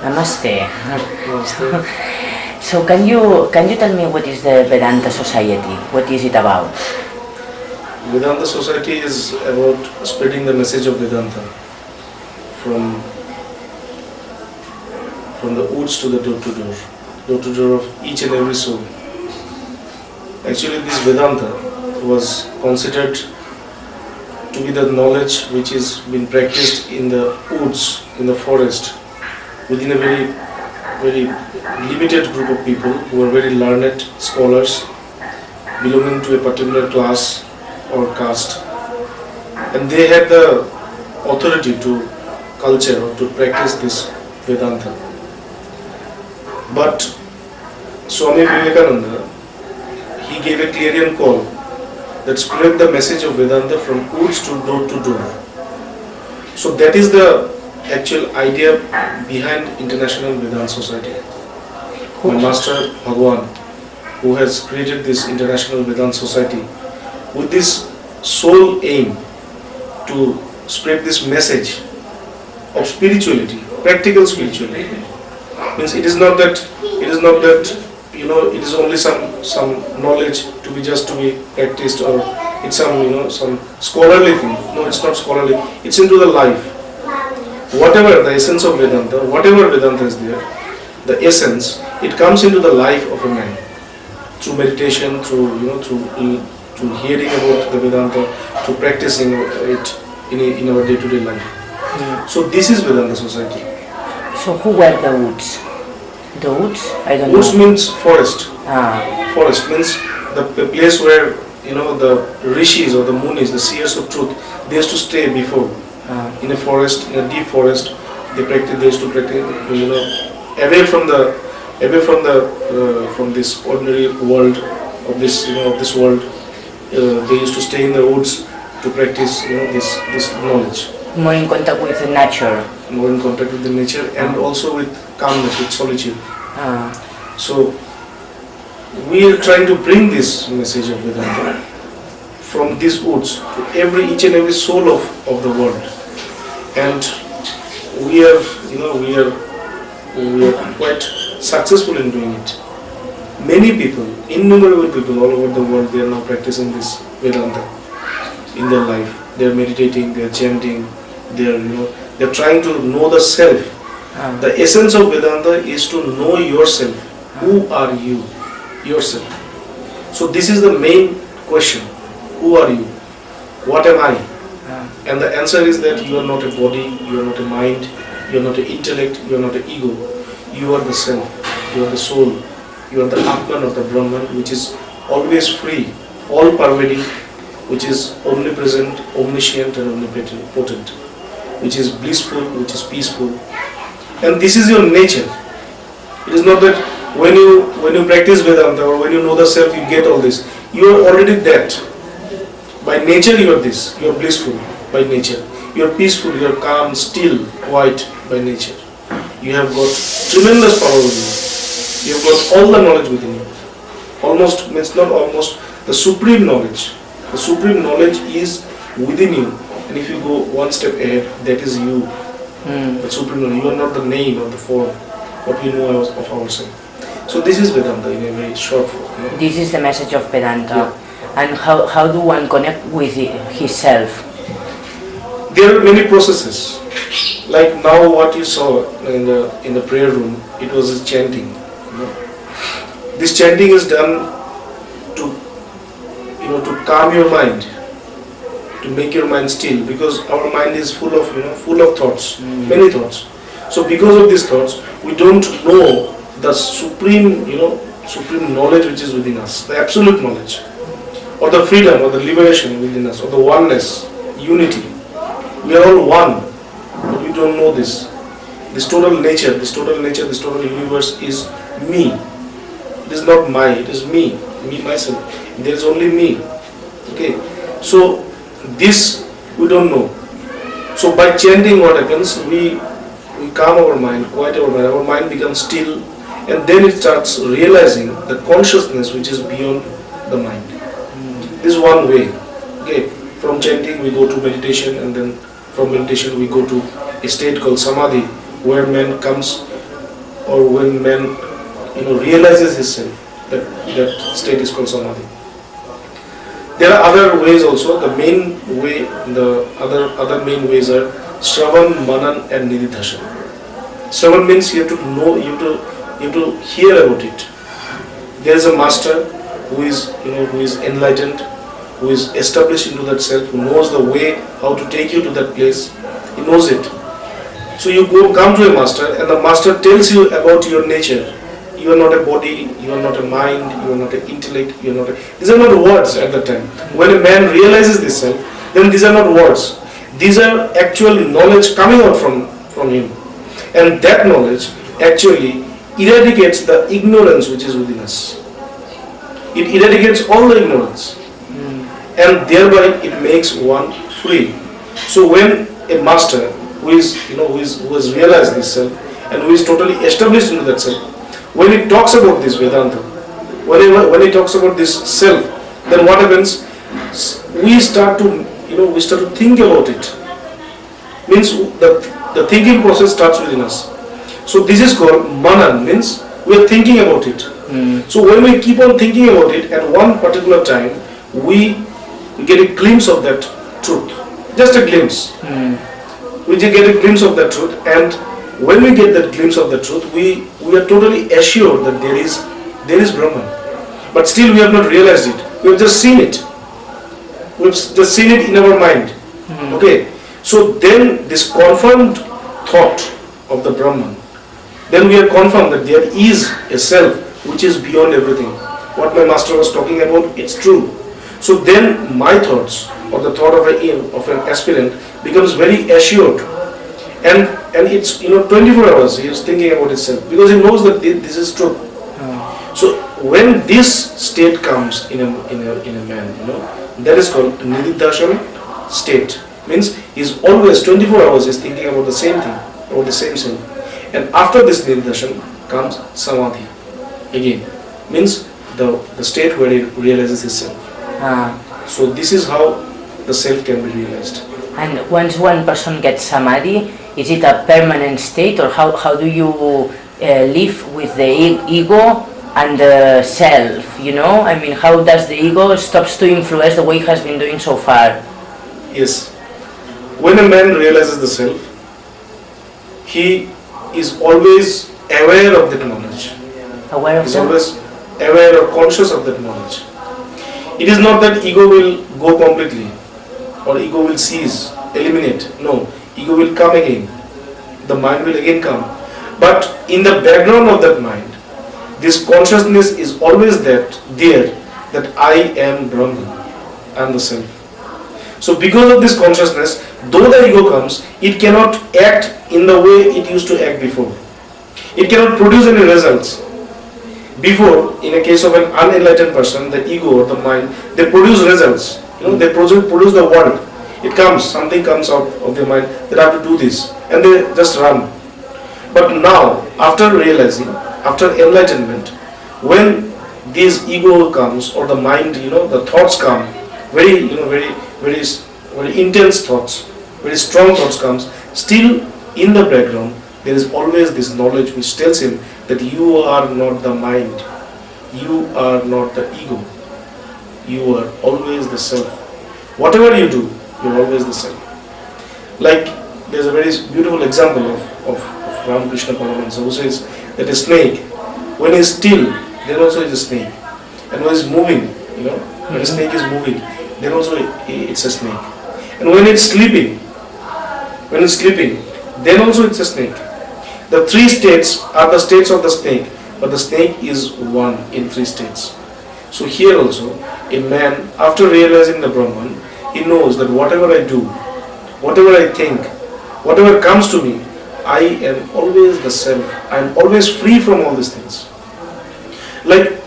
Namaste. Namaste. So can you tell me what is the Vedanta Society? What is it about? Vedanta Society is about spreading the message of Vedanta from the woods to the door to door of each and every soul. Actually, this Vedanta was considered to be the knowledge which is been practiced in the woods, in the forest, within a very limited group of people who are very learned scholars belonging to a particular class or caste, and they had the authority to culture or to practice this Vedanta. But Swami Vivekananda, he gave a clarion call that spread the message of Vedanta from woods to door. So that is the actual idea behind International Vedanta Society. My master Bhagwan, who has created this International Vedanta Society with this sole aim to spread this message of spirituality, practical spirituality. Means it is not that it is only some knowledge to be practiced, or it's some scholarly thing. No, it's not scholarly. It's into the life. Whatever the essence of Vedanta, whatever Vedanta is there, the essence, it comes into the life of a man through meditation, through hearing about the Vedanta, through practicing it in our day-to-day life. So this is Vedanta Society. So who were the woods? The woods? I don't know. Woods means forest. Ah. Forest means the place where the rishis or the munis, the seers of truth, they used to stay before. In a forest, in a deep forest, they used to practice, away from this ordinary world of this world. They used to stay in the woods to practice, this knowledge. More in contact with the nature. More in contact with the nature, and also with calmness, with solitude. So we are trying to bring this message of Vedanta from these woods to each and every soul of the world, and we are quite successful in doing it. Many people, innumerable people all over the world, they are now practicing this Vedanta in their life. They are meditating, they are chanting, they are trying to know the self. The essence of Vedanta is to know yourself. Who are you? Yourself. So this is the main question. Who are you? What am I? And the answer is that you are not a body, you are not a mind, you are not an intellect, you are not an ego. You are the self, you are the soul, you are the Atman or the Brahman, which is always free, all pervading, which is omnipresent, omniscient and omnipotent, which is blissful, which is peaceful. And this is your nature. It is not that when you practice Vedanta or when you know the self, you get all this. You are already that. By nature you are this. You are blissful by nature. You are peaceful, you are calm, still, quiet by nature. You have got tremendous power within you. You have got all the knowledge within you. Almost, means not almost, the supreme knowledge. The supreme knowledge is within you. And if you go one step ahead, that is you. The supreme knowledge. You are not the name or the form, what we know of ourselves. So this is Vedanta in a very short form. This is the message of Vedanta. Yeah. And how do one connect with himself? There are many processes. Like now what you saw in the prayer room, it was chanting. This chanting is done to calm your mind, to make your mind still, because our mind is full of thoughts, many thoughts. So because of these thoughts, we don't know the supreme knowledge which is within us, the absolute knowledge, or the freedom, or the liberation within us, or the oneness, unity. We are all one, but we don't know this. This total nature, this total universe is me. It is not my, it is me myself. There is only me. Okay. So this we don't know. So by chanting, what happens? We calm our mind, quiet our mind becomes still, and then it starts realizing the consciousness which is beyond the mind. This is one way. Okay. From chanting we go to meditation, and then from meditation we go to a state called samadhi, where man comes or when man realizes himself, that state is called samadhi. There are other ways also. The other main ways are Shravan, Manan and Nididhasana. Shravan means you have to know, you have to hear about it. There is a master who is enlightened, who is established into that self, who knows the way how to take you to that place. He knows it. So you come to a master, and the master tells you about your nature. You are not a body, you are not a mind, you are not an intellect, you are not a... These are not words at the time. When a man realizes this self, then these are not words. These are actual knowledge coming out from him. And that knowledge actually eradicates the ignorance which is within us. It eradicates all the ignorance. And thereby it makes one free. So when a master who has realized this self and who is totally established into that self, when he talks about this Vedanta, when he talks about this self, then what happens? We start to think about it. Means the thinking process starts within us. So this is called Manan, means we are thinking about it. So when we keep on thinking about it, at one particular time, we get a glimpse of that truth. Just a glimpse. We just get a glimpse of that truth, and when we get that glimpse of the truth, we are totally assured that there is Brahman. But still we have not realized it. We have just seen it. We have just seen it in our mind. Okay. So then this confirmed thought of the Brahman, then we are confirmed that there is a self which is beyond everything. What my master was talking about, it's true. So then my thoughts, or the thought of an aspirant, becomes very assured. And it's 24 hours he is thinking about itself, because he knows that this is true. So when this state comes in a man, that is called Nididhasana state. Means he's always 24 hours is thinking about the same thing, about the same self. And after this Nididhasana comes Samadhi again. Means the state where he realizes himself. So this is how the self can be realized. And once one person gets Samadhi, is it a permanent state, or how do you live with the ego and the self? I mean, how does the ego stops to influence the way it has been doing so far? Yes. When a man realizes the self, he is always aware of that knowledge. Aware of He is that? always aware or conscious of that knowledge. It is not that ego will go completely, or ego will cease, eliminate. No, ego will come again. The mind will again come. But in the background of that mind, this consciousness is always there that I am Brahman, I am the self. So because of this consciousness, though the ego comes, it cannot act in the way it used to act before. It cannot produce any results. Before, in a case of an unenlightened person, the ego or the mind, they produce results. They produce the world. It comes, something comes out of their mind, they have to do this, and they just run. But now, after realizing, after enlightenment, when this ego comes, or the mind, the thoughts come, very intense thoughts, very strong thoughts comes, still in the background, there is always this knowledge which tells him that you are not the mind, you are not the ego, you are always the self. Whatever you do, you are always the self. Like, there's a very beautiful example of Ramakrishna Paramahansa, who says that a snake, when it's still, there also is a snake. And when it's moving, when a snake is moving, then also it's a snake. And when it's sleeping, then also it's a snake. The three states are the states of the snake, but the snake is one in three states. So here also, a man, after realizing the Brahman, he knows that whatever I do, whatever I think, whatever comes to me, I am always the self. I am always free from all these things. Like